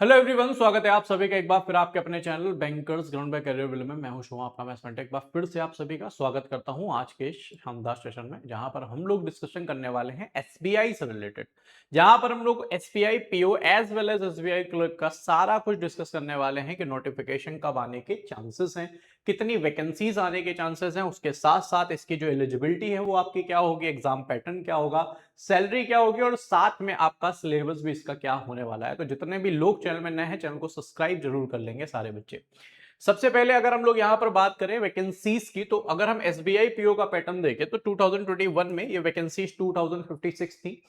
Hello everyone, स्वागत है आप सभी का एक बार फिर आपके अपने channel bankers ground by career will में। मैं हूं शुभम, आपका मैथमेटिक। एक बार फिर से आप सभी का स्वागत करता हूं आज के इस शानदार सेशन में, जहां पर हम लोग डिस्कशन करने वाले हैं एसबीआई से रिलेटेड। जहां पर हम लोग SBI PO as well as SBI clerk का सारा कुछ डिस्कस करने वाले हैं कि नोटिफिकेशन कब आने के चांसेस हैं, कितनी वैकेंसीज आने के चांसेस हैं, उसके साथ साथ इसकी जो एलिजिबिलिटी है वो आपकी क्या होगी, एग्जाम पैटर्न क्या होगा, सैलरी क्या होगी, और साथ में आपका सिलेबस भी इसका क्या होने वाला है। तो जितने भी लोग चैनल में नए हैं, चैनल को सब्सक्राइब जरूर कर लेंगे सारे बच्चे। सबसे पहले अगर हम लोग यहां पर बात करें वैकेंसीज की, तो अगर हम एसबीआई पीओ का पैटर्न देखें तो 2021 में ये वैकेंसीज 2056 थी।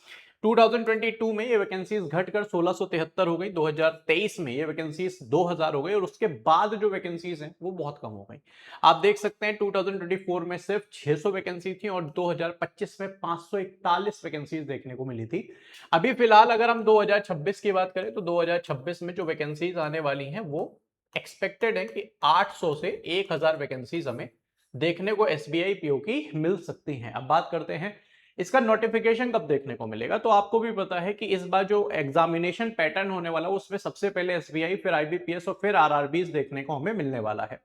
2022 में ये वैकेंसीज घटकर 1673 हो गई। 2023 में ये वैकेंसीज 2000 हो गई, और उसके बाद जो वैकेंसीज हैं वो बहुत कम हो गई। आप देख सकते हैं 2024 में सिर्फ 600 वैकेंसी थी और 2025 में 541 वैकेंसीज देखने को मिली थी। अभी फिलहाल अगर हम 2026 की बात करें तो 2026 में जो वैकेंसीज आने वाली हैं वो एक्सपेक्टेड है कि 800 से 1000 वैकेंसीज हमें देखने को एसबीआई पीओ की मिल सकती हैं। अब बात करते हैं इसका नोटिफिकेशन कब देखने को मिलेगा। तो आपको भी पता है कि इस बार जो एग्जामिनेशन पैटर्न होने वाला है उसमें सबसे पहले एसबीआई, फिर आईबीपीएस और फिर आरआरबीज देखने को हमें मिलने वाला है।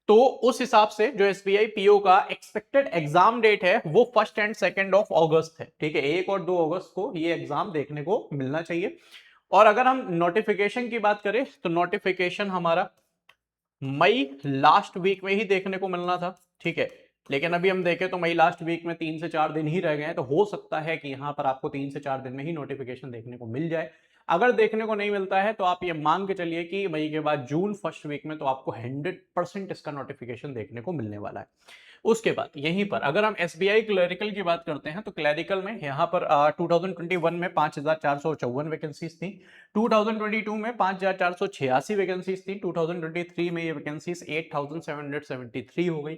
तो उस हिसाब से जो एसबीआई पीओ का एक्सपेक्टेड एग्जाम डेट है वो 1 एंड 2 अगस्त है। ठीक है, 1 और 2 अगस्त को ये एग्जाम देखने को मिलना चाहिए। और अगर हम नोटिफिकेशन की बात करें तो नोटिफिकेशन हमारा मई लास्ट वीक में ही देखने को मिलना था। ठीक है, लेकिन अभी हम देखें तो मई लास्ट वीक में 3 से 4 दिन ही रह गए हैं, तो हो सकता है कि यहां पर आपको 3 से 4 दिन में ही नोटिफिकेशन देखने को मिल जाए। अगर देखने को नहीं मिलता है तो आप ये मान के चलिए कि मई के बाद जून फर्स्ट वीक में तो आपको 100% इसका नोटिफिकेशन देखने को मिलने वाला है। उसके बाद यहीं पर अगर हम एसबीआई क्लरिकल की बात करते हैं तो क्लरिकल में यहाँ पर 2021 में 5454 वैकेंसीज थी। 2022 में 5486 वैकेंसीज थी। 2023 में ये वैकेंसीज 8773 हो गई।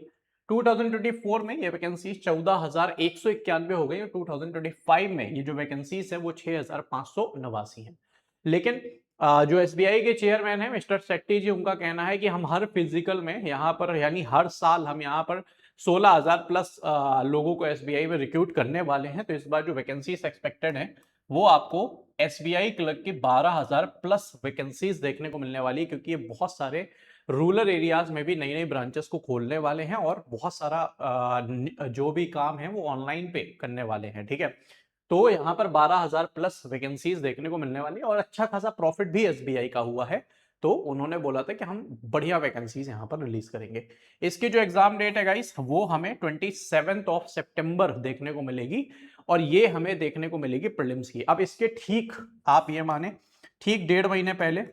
2024 में ये वैकेंसीज 14191 हो गई, और 2025 में ये जो वैकेंसीज है वो 6589 है। लेकिन जो एसबीआई के चेयरमैन है मिस्टर शेट्टी जी, उनका कहना है कि हम हर फिजिकल में यहाँ पर यानी हर साल हम यहाँ पर 16,000 प्लस लोगों को एसबीआई में रिक्रूट करने वाले हैं। तो इस बार जो वैकेंसीज एक्सपेक्टेड है वो आपको एसबीआई क्लर्क की 12,000 प्लस वैकेंसीज देखने को मिलने वाली है, क्योंकि ये बहुत सारे रूरल एरियाज में भी नई नई ब्रांचेस को खोलने वाले हैं और बहुत सारा जो भी काम है वो ऑनलाइन पे करने वाले हैं। ठीक है, तो यहाँ पर 12,000 प्लस वैकेंसीज देखने को मिलने वाली है, और अच्छा खासा प्रॉफिट भी एसबीआई का हुआ है। तो उन्होंने बोला था कि हम बढ़िया वैकेंसीज यहाँ पर रिलीज करेंगे। इसकी जो एग्जाम डेट है गाइस वो हमें 27 देखने को मिलेगी, और ये हमें देखने को मिलेगी प्रीलिम्स की। अब इसके ठीक आप ये माने ठीक 1.5 महीने पहले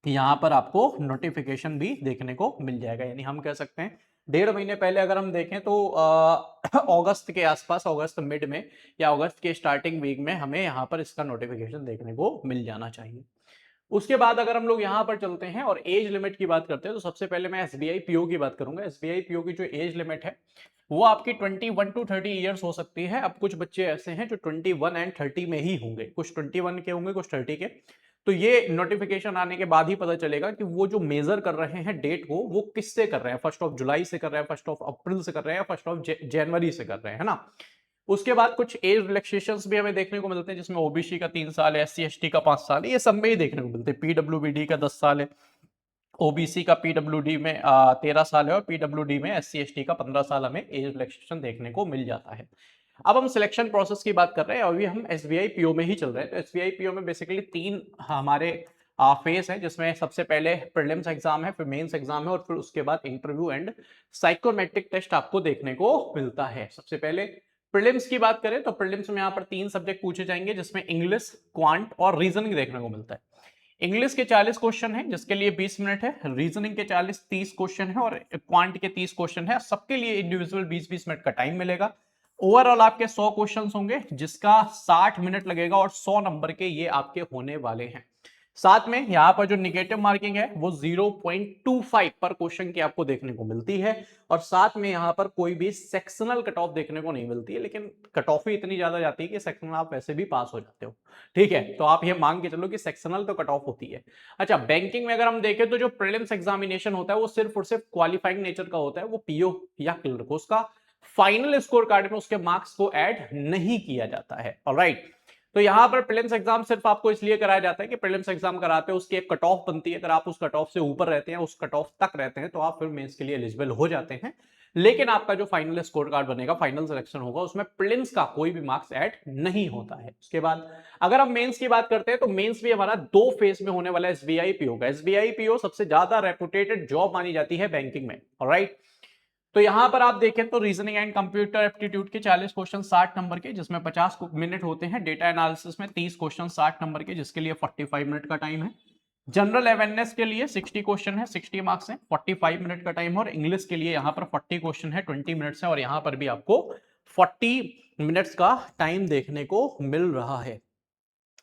यहाँ पर आपको नोटिफिकेशन भी देखने को मिल जाएगा। यानी हम कह सकते हैं 1.5 महीने पहले अगर हम देखें तो अगस्त के आसपास, अगस्त मिड में या अगस्त के स्टार्टिंग वीक में हमें यहाँ पर इसका नोटिफिकेशन देखने को मिल जाना चाहिए। उसके बाद अगर हम लोग यहाँ पर चलते हैं और एज लिमिट की बात करते हैं तो सबसे पहले मैं एसबीआई पीओ की बात करूंगा। एसबीआई पीओ की जो एज लिमिट है वो आपकी 21 टू 30 ईयर्स हो सकती है। अब कुछ बच्चे ऐसे हैं जो 21 एंड 30 में ही होंगे, कुछ 21 के होंगे, कुछ 30 के। तो ये नोटिफिकेशन आने के बाद ही पता चलेगा कि वो जो मेजर कर रहे हैं डेट को वो किससे कर रहे हैं, 1 जुलाई से कर रहे हैं, 1 अप्रैल से कर रहे हैं, 1 जनवरी से कर रहे हैं, है ना। उसके बाद कुछ एज रिलैक्सेशंस भी हमें देखने को मिलते हैं, जिसमें ओबीसी का 3 साल है, एससी एसटी का 5 साल है, ये सब में ही देखने को मिलते हैं। पीडब्ल्यूबीडी का 10 साल है, ओबीसी का पीडब्ल्यूडी में 13 साल है, और पीडब्ल्यूडी में एससी एसटी का 15 साल हमें एज रिलैक्सेशन देखने को मिल जाता है। अब हम सिलेक्शन प्रोसेस की बात कर रहे हैं, अभी हम एसबीआई पीओ में ही चल रहे हैं। तो एसबीआई पीओ में बेसिकली 3 हमारे फेज है, जिसमें सबसे पहले प्रीलिम्स एग्जाम है, फिर मेंस एग्जाम है, और फिर उसके बाद इंटरव्यू एंड साइकोमेट्रिक टेस्ट आपको देखने को मिलता है। सबसे पहले प्रीलिम्स की बात करें तो प्रीलिम्स में यहाँ पर 3 सब्जेक्ट पूछे जाएंगे, जिसमें इंग्लिश, क्वांट और रीजनिंग देखने को मिलता है। इंग्लिश के 40 क्वेश्चन है जिसके लिए 20 मिनट है, रीजनिंग के 30 क्वेश्चन है, और क्वांट के 30 क्वेश्चन है। सबके लिए इंडिविजुअल 20-20 मिनट का टाइम मिलेगा। ओवरऑल आपके 100 क्वेश्चंस होंगे जिसका 60 मिनट लगेगा, और 100 नंबर के ये आपके होने वाले हैं। साथ में यहाँ पर जो निगेटिव मार्किंग है वो 0.25 पर क्वेश्चन की आपको देखने को मिलती है, और साथ में यहाँ पर कोई भी सेक्शनल कट ऑफ देखने को नहीं मिलती है, लेकिन कट ऑफ ही इतनी ज्यादा जाती है कि सेक्शनल आप वैसे भी पास हो जाते हो। ठीक है, तो आप ये मान के चलो कि सेक्शनल तो कट ऑफ होती है। अच्छा, बैंकिंग में अगर हम देखें तो जो प्रीलिम्स एग्जामिनेशन होता है वो सिर्फ और सिर्फ क्वालिफाइंग नेचर का होता है, वो पीओ या क्लर्क, उसका फाइनल स्कोर कार्ड में उसके मार्क्स को ऐड नहीं किया जाता है। ऑलराइट, तो यहाँ पर प्रीलिम्स एग्जाम सिर्फ आपको इसलिए कराया जाता है कि प्रीलिम्स एग्जाम कराते हैं, उसकी एक कट ऑफ बनती है, अगर आप उस कट ऑफ से ऊपर रहते हैं, उस कट ऑफ तक रहते हैं, तो आप फिर मेंस के लिए एलिजिबल हो जाते हैं। लेकिन आपका जो फाइनल स्कोर कार्ड बनेगा, फाइनल सिलेक्शन होगा, उसमें प्रीलिम्स का कोई भी मार्क्स ऐड नहीं होता है। उसके बाद अगर हम मेंस की बात करते हैं तो मेंस भी हमारा 2 फेज में होने वाला है एसबीआई पीओ का। एसबीआई पीओ सबसे ज्यादा रेपुटेटेड जॉब मानी जाती है बैंकिंग में, ऑलराइट। तो यहां पर आप देखें तो रीजनिंग एंड कंप्यूटर एप्टीट्यूड के 40 क्वेश्चन 60 नंबर के, जिसमें 50 मिनट होते हैं। डेटा एनालिसिस में 30 क्वेश्चन 60 नंबर के, जिसके लिए 45 मिनट का टाइम है। जनरल अवेयरनेस के लिए 60 क्वेश्चन है, 60 मार्क्स है, 45 मिनट का टाइम है। और इंग्लिश के लिए यहाँ पर 40 क्वेश्चन है, 20 मिनट्स है, और यहाँ पर भी आपको 40 मिनट्स का टाइम देखने को मिल रहा है,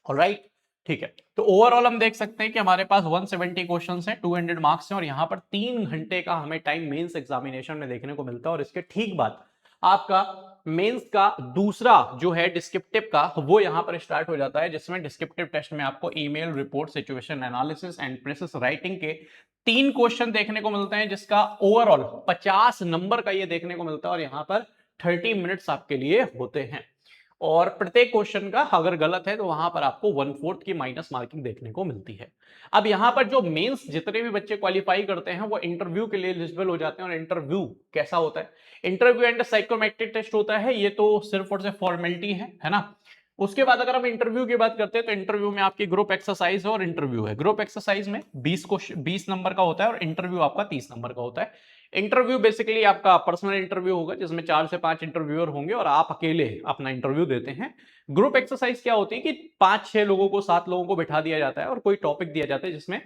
ऑलराइट। ठीक है, तो ओवरऑल हम देख सकते हैं कि हमारे पास 170 क्वेश्चंस हैं, 200 मार्क्स हैं, और यहाँ पर 3 घंटे का हमें टाइम मेंस एग्जामिनेशन में देखने को मिलता है। और इसके ठीक बाद आपका मेंस का दूसरा जो है डिस्क्रिप्टिव का, वो यहाँ पर स्टार्ट हो जाता है, जिसमें डिस्क्रिप्टिव टेस्ट में आपको email, report, situation analysis and precious writing के 3 क्वेश्चन देखने को मिलते हैं, जिसका ओवरऑल 50 नंबर का ये देखने को मिलता है। और यहाँ पर 30 मिनट्स आपके लिए होते हैं, और प्रत्येक क्वेश्चन का अगर गलत है तो वहां पर आपको 1/4 की माइनस मार्किंग देखने को मिलती है। अब यहां पर जो मेंस जितने भी बच्चे क्वालिफाई करते हैं वो इंटरव्यू के लिए एलिजिबल हो जाते हैं। और इंटरव्यू कैसा होता है? इंटरव्यू एंड साइकोमेट्रिक टेस्ट होता है, ये तो सिर्फ और सिर्फ फॉर्मेलिटी है ना। उसके बाद अगर हम इंटरव्यू की बात करते हैं तो इंटरव्यू में आपकी ग्रुप एक्सरसाइज और इंटरव्यू है। ग्रुप एक्सरसाइज में 20 नंबर का होता है, और इंटरव्यू आपका 30 नंबर का होता है। इंटरव्यू बेसिकली आपका पर्सनल इंटरव्यू होगा, जिसमें 4 से 5 इंटरव्यूअर होंगे और आप अकेले अपना इंटरव्यू देते हैं। ग्रुप एक्सरसाइज क्या होती है कि 5-6 लोगों को, 7 लोगों को बिठा दिया जाता है और कोई टॉपिक दिया जाता है, जिसमें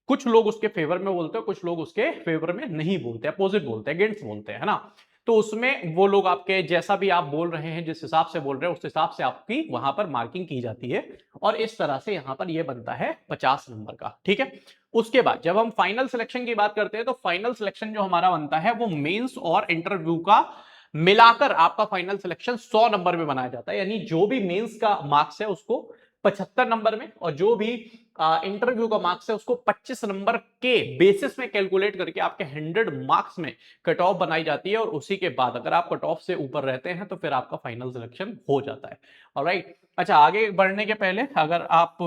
कुछ लोग उसके फेवर में बोलते हैं, कुछ लोग उसके फेवर में नहीं बोलते, अपोजिट बोलते हैं, अगेंस्ट बोलते हैं, है ना। तो उसमें वो लोग आपके जैसा भी आप बोल रहे हैं, जिस हिसाब से बोल रहे हैं, उस हिसाब से आपकी वहां पर मार्किंग की जाती है। और इस तरह से यहां पर ये बनता है 50 नंबर का, ठीक है। उसके बाद जब हम फाइनल सिलेक्शन की बात करते हैं तो फाइनल सिलेक्शन जो हमारा बनता है वो मेंस और इंटरव्यू का मिलाकर आपका फाइनल सिलेक्शन 100 नंबर में बनाया जाता है। यानी जो भी मेंस का मार्क्स है उसको 75 नंबर में, और जो भी इंटरव्यू का मार्क्स है उसको 25 नंबर के बेसिस में कैलकुलेट करके आपके 100 मार्क्स में कट ऑफ बनाई जाती है। और उसी के बाद अगर आप कट ऑफ से ऊपर रहते हैं तो फिर आपका फाइनल सिलेक्शन हो जाता है, ऑलराइट। अच्छा, आगे बढ़ने के पहले अगर आप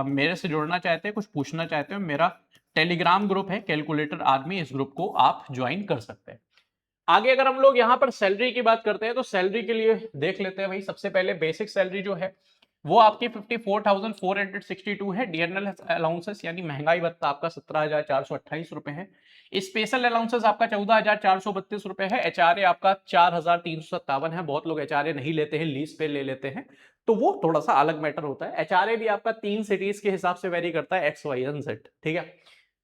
मेरे से जुड़ना चाहते हैं, कुछ पूछना चाहते हो, मेरा टेलीग्राम ग्रुप है कैलकुलेटर आर्मी, इस ग्रुप को आप ज्वाइन कर सकते हैं। आगे अगर हम लोग यहाँ पर सैलरी की बात करते हैं तो सैलरी के लिए देख लेते हैं भाई। सबसे पहले बेसिक सैलरी जो है वो आपकी 54,462 है। डियरनल अलाउंसेस यानी महंगाई भत्ता आपका 17,428 रुपए है। स्पेशल अलाउंसेस आपका 14,432 रुपए है। एचआरए आपका 4,357 है। बहुत लोग एचआरए नहीं लेते हैं, लीज पे ले लेते हैं, तो वो थोड़ा सा अलग मैटर होता है। एचआरए भी आपका 3 सिटीज के हिसाब से वेरी करता है, एक्स वाई एंड जेड, ठीक है।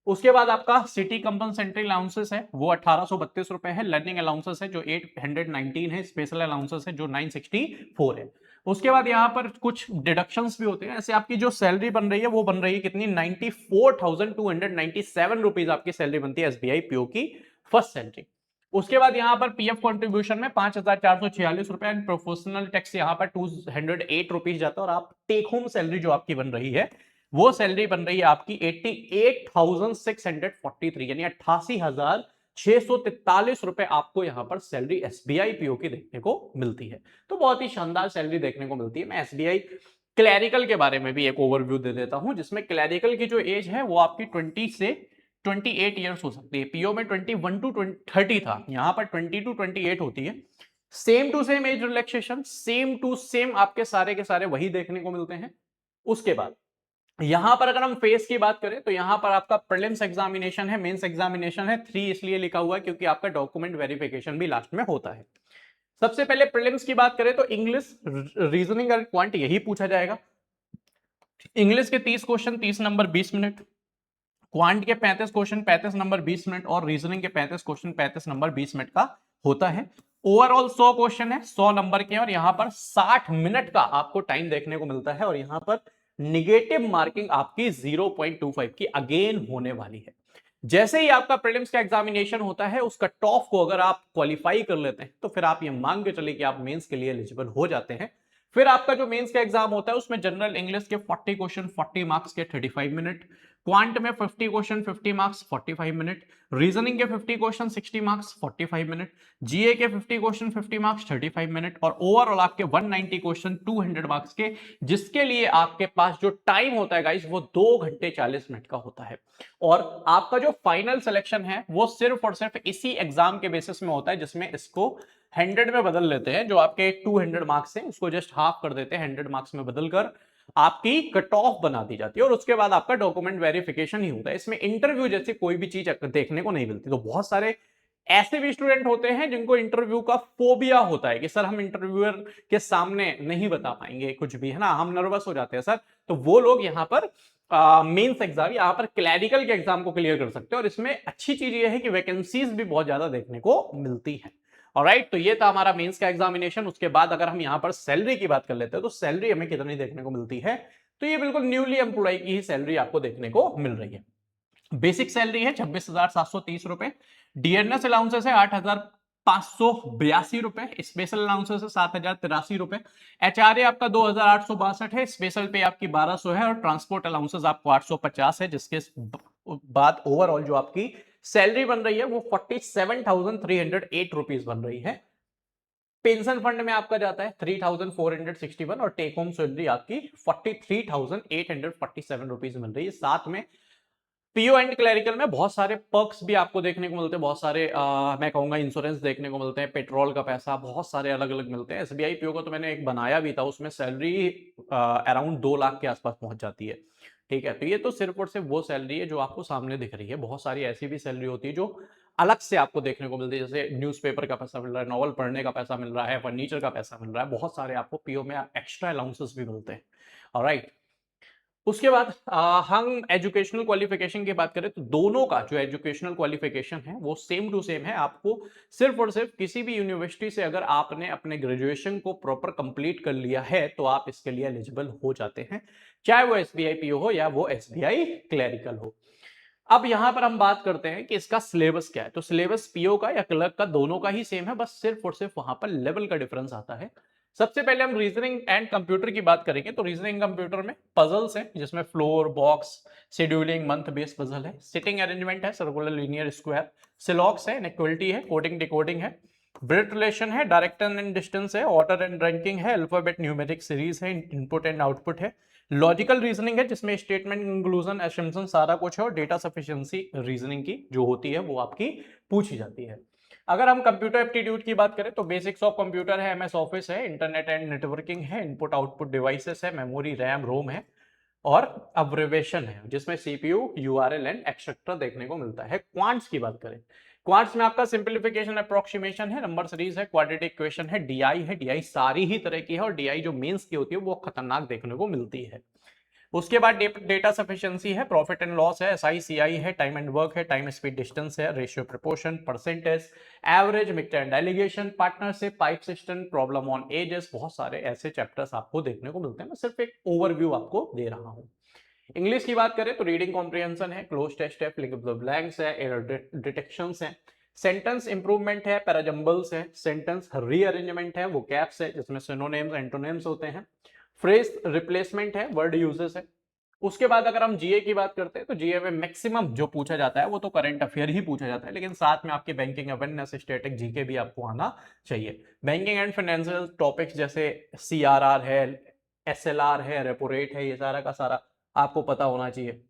उसके बाद आपका सिटी कंपनसेंट्री अलाउंसेस है वो 1832 रुपए है। लर्निंग अलाउंसेस है जो 819 है। स्पेशल अलाउंसेस है जो 964 है। उसके बाद यहाँ पर कुछ डिडक्शंस भी होते हैं। ऐसे आपकी जो सैलरी बन रही है वो बन रही है कितनी, 94,297 रुपीज आपकी सैलरी बनती है एसबीआई पीओ की फर्स्ट सैलरी। उसके बाद यहाँ पर पीएफ कंट्रीब्यूशन में 5,446 रुपए एंड प्रोफेशनल टैक्स यहाँ पर 208 रुपीज जाता है। और आप टेक होम सैलरी जो आपकी बन रही है वो सैलरी बन रही है आपकी 88,643 यानी 88,643 रुपए आपको यहां पर सैलरी एसबीआई पीओ की देखने को मिलती है। तो बहुत ही शानदार सैलरी देखने को मिलती है। मैं एसबीआई क्लैरिकल के बारे में भी एक ओवरव्यू दे देता हूं, जिसमें क्लैरिकल की जो एज है वो आपकी 20 से 28 ईयर्स हो सकती है। पीओ में 21 टू 30 था, यहां पर 20 टू 28 होती है। Same to same age relaxation, same to same आपके सारे के सारे वही देखने को मिलते हैं। उसके बाद यहां पर अगर हम फेस की बात करें तो यहां पर आपका प्रीलिम्स एग्जामिनेशन है, मेंस एग्जामिनेशन है। 3 इसलिए लिखा हुआ है क्योंकि आपका डॉक्यूमेंट वेरिफिकेशन भी लास्ट में होता है। सबसे पहले प्रीलिम्स की बात करें तो इंग्लिश, रीजनिंग और क्वांट यही पूछा जाएगा। इंग्लिश के 30 क्वेश्चन 30 नंबर 20 मिनट, क्वांट के 35 क्वेश्चन 35 नंबर 20 मिनट, और रीजनिंग के 35 क्वेश्चन 35 नंबर 20 मिनट का होता है। ओवरऑल 100 क्वेश्चन है 100 नंबर के, और यहां पर 60 मिनट का आपको टाइम देखने को मिलता है। और यहां पर निगेटिव मार्किंग आपकी 0.25 की अगेन होने वाली है। जैसे ही आपका प्रीलिम्स का एग्जामिनेशन होता है, उस कट ऑफ को अगर आप क्वालिफाई कर लेते हैं तो फिर आप ये मान के चलिए कि आप मेंस के लिए एलिजिबल हो जाते हैं। फिर आपका जो मेंस का एग्जाम होता है उसमें जनरल इंग्लिश के 40 क्वेश्चन 40 मार्क्स के 35 मिनट, क्वांट में 50 क्वेश्चन 50 मार्क्स 45 मिनट, रीजनिंग के 50 क्वेश्चन 60 मार्क्स 45 मिनट, जीए के 50 क्वेश्चन 50 मार्क्स 35 मिनट, और ओवरऑल आपके 190 क्वेश्चन 200 मार्क्स के, जिसके लिए आपके पास जो टाइम होता है गाइस वो 2 घंटे 40 मिनट का होता है। और आपका जो फाइनल सिलेक्शन है वो सिर्फ और सिर्फ इसी एग्जाम के बेसिस में होता है, जिसमें इसको 100 में बदल लेते हैं। जो आपके 200 मार्क्स हैं उसको जस्ट हाफ कर देते हैं, 100 मार्क्स में बदलकर आपकी कट ऑफ बना दी जाती है, और उसके बाद आपका डॉक्यूमेंट वेरिफिकेशन ही होता है। इसमें इंटरव्यू जैसी कोई भी चीज देखने को नहीं मिलती। तो बहुत सारे ऐसे भी स्टूडेंट होते हैं जिनको इंटरव्यू का फोबिया होता है कि सर हम इंटरव्यूअर के सामने नहीं बता पाएंगे कुछ भी, है ना, हम नर्वस हो जाते हैं सर। तो वो लोग यहाँ पर मेंस एग्जाम, यहाँ पर क्लैरिकल के एग्जाम को क्लियर कर सकते हैं। और इसमें अच्छी चीज ये है कि वैकेंसीज भी बहुत ज्यादा देखने को मिलती है। ऑलराइट, तो ये था हमारा मेंस का एग्जामिनेशन। उसके बाद अगर हम यहाँ पर सैलरी की बात कर लेते हैं तो सैलरी हमें कितनी देखने को मिलती है, तो ये बिल्कुल न्यूली एम्प्लॉय की ही सैलरी आपको देखने को मिल रही है। बेसिक सैलरी है 26,730 रुपए, डीएनएस अलाउंसेस है 8,582 रुपए, स्पेशल अलाउंसेस है 7,083 रुपए, एचआरए आपका 2,862 है, स्पेशल पे आपकी 1,200 है, और ट्रांसपोर्ट अलाउंसेस आपको 850 है, जिसके बाद ओवरऑल जो आपकी सैलरी बन रही है वो 47,308 रुपीज बन रही है। पेंशन फंड में आपका जाता है 3,461, और टेक होम सैलरी आपकी 43,847 रुपीज मिल रही है। साथ में पीओ एंड क्लरिकल में बहुत सारे पर्क्स भी आपको देखने को मिलते हैं, बहुत सारे मैं कहूंगा इंश्योरेंस देखने को मिलते हैं, पेट्रोल का पैसा, बहुत सारे अलग अलग मिलते हैं। एसबीआई पीओ का तो मैंने एक बनाया भी था, उसमें सैलरी अराउंड 2 लाख के आसपास पहुंच जाती है। ठीक है, तो ये तो सिर्फ और सिर्फ वो सैलरी है जो आपको सामने दिख रही है। बहुत सारी ऐसी भी सैलरी होती है जो अलग से आपको देखने को मिलती है, जैसे न्यूज़पेपर का पैसा मिल रहा है, नॉवल पढ़ने का पैसा मिल रहा है, फर्नीचर का पैसा मिल रहा है, बहुत सारे आपको पीओ में एक्स्ट्रा अलाउंसेस भी मिलते हैं। ऑलराइट, उसके बाद हम एजुकेशनल क्वालिफिकेशन की बात करें तो दोनों का जो एजुकेशनल क्वालिफिकेशन है वो सेम टू सेम है। आपको सिर्फ और सिर्फ किसी भी यूनिवर्सिटी से अगर आपने अपने ग्रेजुएशन को प्रॉपर कंप्लीट कर लिया है तो आप इसके लिए एलिजिबल हो जाते हैं, चाहे वो एसबीआई पीओ हो या वो एसबीआई क्लरिकल हो। अब यहां पर हम बात करते हैं कि इसका सिलेबस क्या है। तो सिलेबस पीओ का या क्लर्क का दोनों का ही सेम है, बस सिर्फ और सिर्फ वहां पर लेवल का डिफरेंस आता है। सबसे पहले हम रीजनिंग एंड कंप्यूटर की बात करेंगे। तो रीजनिंग कंप्यूटर में पजल्स है, जिसमें floor, box, scheduling, month based puzzle है, सिटिंग अरेंजमेंट है, सर्कुलर, लीनियर, स्क्वायर, सिलॉक्स है, इनइक्वालिटी है, कोडिंग डिकोडिंग है, ब्रेथ रिलेशन है, डायरेक्ट एंड डिस्टेंस है, ऑर्डर एंड रैंकिंग है, अल्फाबेट न्यूमेरिक सीरीज है, इनपुट एंड आउटपुट है, लॉजिकल रीजनिंग है जिसमें स्टेटमेंट, कंक्लूजन, असम्पशन सारा कुछ है, और डेटा सफिशिएंसी रीजनिंग की जो होती है वो आपकी पूछी जाती है। अगर हम कंप्यूटर एप्टीट्यूड की बात करें तो बेसिक्स ऑफ कंप्यूटर है, एमएस ऑफिस है, इंटरनेट एंड नेटवर्किंग है, इनपुट आउटपुट डिवाइसेस है, मेमोरी, रैम, रोम है, और अब्रिविएशन है जिसमें सीपीयू, यूआरएल एंड एक्सेट्रा देखने को मिलता है। क्वांट्स की बात करें, क्वांट्स में आपका सिंपलीफिकेशन, अप्रोक्सीमेशन है, नंबर सीरीज है, क्वाड्रेटिक इक्वेशन है, डीआई है, डीआई सारी ही तरह की है, और डीआई जो मेंस की होती है वो खतरनाक देखने को मिलती है। उसके बाद डेटा सफिशिएंसी है, प्रॉफिट एंड लॉस है, एसआई सीआई है, टाइम एंड वर्क है, टाइम स्पीड डिस्टेंस है, ratio proportion, percentage, average, mixed and delegation, partnership, pipe system, problem on edges, बहुत सारे ऐसे चैप्टर्स आपको देखने को मिलते हैं। मैं सिर्फ एक ओवरव्यू आपको दे रहा हूं। इंग्लिश की बात करें तो रीडिंग कॉम्प्रिहेंशन है, क्लोज टेस्ट है, फिलिंग इन द ब्लैंक्स है, एरर डिटेक्शंस है, सेंटेंस इंप्रूवमेंट है, पैराजम्बल्स है, सेंटेंस रीअरेंजमेंट है, वो कैप्स है जिसमें सिनोनिम्स, एंटोनिम्स होते हैं, फ्रेज रिप्लेसमेंट है, वर्ड यूजेस है। उसके बाद अगर हम जीए की बात करते हैं तो जीए में मैक्सिमम जो पूछा जाता है वो तो करंट अफेयर ही पूछा जाता है, लेकिन साथ में आपकी बैंकिंग अवेयरनेस, स्टैटिक जीके भी आपको आना चाहिए। बैंकिंग एंड फाइनेंशियल टॉपिक्स जैसे सीआरआर है, एसएलआर है, रेपो रेट है, ये सारा का सारा आपको पता होना चाहिए।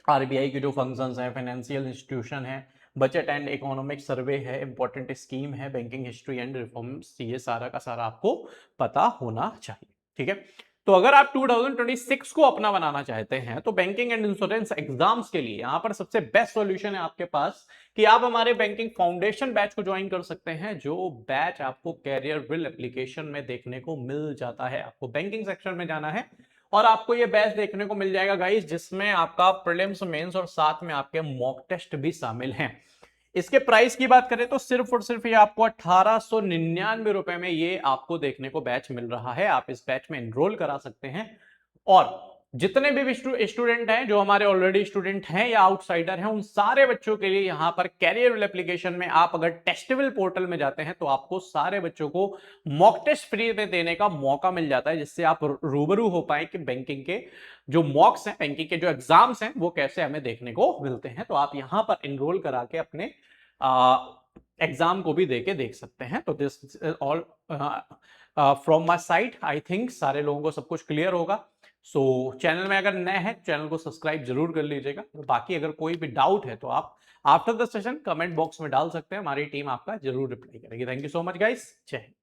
आरबीआई के जो फंक्शंस हैं, फाइनेंशियल इंस्टीट्यूशन है, बजट एंड इकोनॉमिक सर्वे है, इंपॉर्टेंट स्कीम है, बैंकिंग हिस्ट्री एंड रिफॉर्म्स, ये सारा का सारा आपको पता होना चाहिए। ठीक है, तो अगर आप 2026 को अपना बनाना चाहते हैं तो बैंकिंग एंड इंश्योरेंस एग्जाम्स के लिए यहां पर सबसे बेस्ट सॉल्यूशन है आपके पास कि आप हमारे बैंकिंग फाउंडेशन बैच को ज्वाइन कर सकते हैं, जो बैच आपको कैरियर बिल एप्लीकेशन में देखने को मिल जाता है। आपको बैंकिंग सेक्शन में जाना है और आपको ये बैच देखने को मिल जाएगा गाइस, जिसमें आपका प्रीलिम्स, मेंस और साथ में आपके मॉक टेस्ट भी शामिल हैं। इसके प्राइस की बात करें तो सिर्फ और सिर्फ ये आपको 1899 रुपए में ये आपको देखने को बैच मिल रहा है। आप इस बैच में एनरोल करा सकते हैं और जितने भी स्टूडेंट हैं जो हमारे ऑलरेडी स्टूडेंट हैं या आउटसाइडर हैं, उन सारे बच्चों के लिए यहां पर कैरियर एप्लीकेशन में आप अगर टेस्टेबल पोर्टल में जाते हैं तो आपको सारे बच्चों को मॉक टेस्ट फ्री में देने का मौका मिल जाता है, जिससे आप रूबरू हो पाए कि बैंकिंग के जो मॉक्स हैं, बैंकिंग के जो एग्जाम्स हैं वो कैसे हमें देखने को मिलते हैं। तो आप यहां पर इनरोल करा के अपने एग्जाम को भी देके देख सकते हैं। तो this all from my side, I think सारे लोगों को सब कुछ क्लियर होगा। सो चैनल में अगर नए हैं चैनल को सब्सक्राइब जरूर कर लीजिएगा। बाकी अगर कोई भी डाउट है तो आप after the session comment box में डाल सकते हैं, हमारी टीम आपका जरूर रिप्लाई करेगी। Thank you so much guys, जय हिंद।